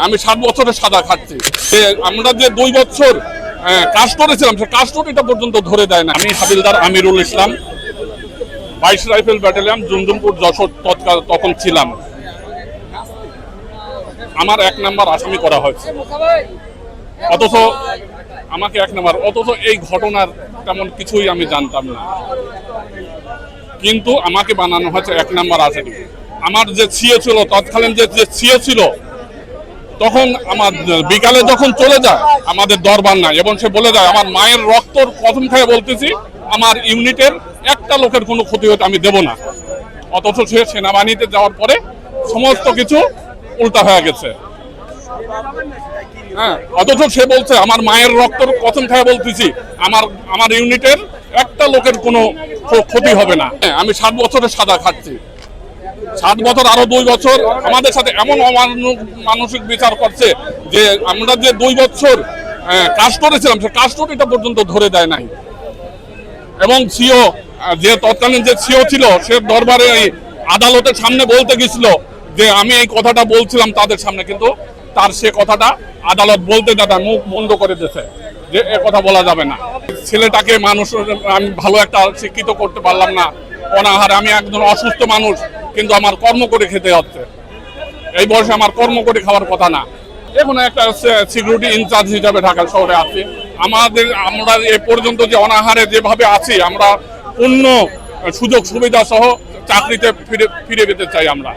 আমি 7 বছরের সাজা খাচ্ছি। আমরা যে 2 বছর কাজ করেছিলাম সে কাস্টডিটা পর্যন্ত ধরে দেয় না। আমি হাবিলদার আমিরুল ইসলাম, 22 রাইফেল ব্যাটালিয়ন, জুমজুমপুর, যশোর তখন ছিলাম। আমার 1 নাম্বার আসামি করা হয়েছে, অথচ আমাকে 1 নাম্বার, অথচ এই ঘটনার তেমন কিছুই আমি জানতাম না, কিন্তু আমাকে বানানো হয়েছে 1 নাম্বার আসামি। আমার যে সিও ছিল, তৎকালীন যে সিও ছিল, তখন আমার বিকালে যখন চলে যায় আমাদের দরবার নাই, এবং সে বলে যায় আমার মায়ের রক্তর কসম খেয়ে বলতেছি আমার ইউনিটের একটা লোকের কোনো ক্ষতি হতে আমি দেব না। অথচ সে সেনাবাহিনীতে যাওয়ার পরে সমস্ত কিছু উল্টা হয়ে গেছে। হ্যাঁ, অথচ সে বলছে আমার মায়ের রক্তর কসম খেয়ে বলতেছি আমার ইউনিটের একটা লোকের কোনো ক্ষতি হবে না। আমি 7 বছরের সাজা খাচ্ছি, 7 বছর আরো 2 বছর আমাদের সাথে এমন অমানসিক বিচার করছে যে আমরা যে 2 বছর কাজ করেছিলাম সে কাস্টডিটা পর্যন্ত ধরে দেয় নাই। এবং সিও যে তৎকালীন যে সিও ছিল সে দরবারে আদালতের সামনে বলতে গেছিল যে আমি এই কথাটা বলছিলাম তাদের সামনে, কিন্তু তার সে কথাটা আদালত বলতে দাদা মুখ বন্ধ করে দিয়েছে যে এ কথা বলা যাবে না। ছেলেটাকে আমি ভালো একটা শিক্ষিত করতে পারলাম না, অনাহারে। আমি একজন অসুস্থ মানুষ, কিন্তু আমার কর্ম করে খেতে হচ্ছে। এই বয়সে আমার কর্ম করে খাওয়ার কথা না। এখন একটা সিকিউরিটি ইনচার্জ হিসাবে ঢাকা শহরে আছি। আমরা এ পর্যন্ত যে অনাহারে যেভাবে আছি, আমরা পূর্ণ সুযোগ সুবিধা সহ চাকরিতে ফিরে পেতে চাই আমরা।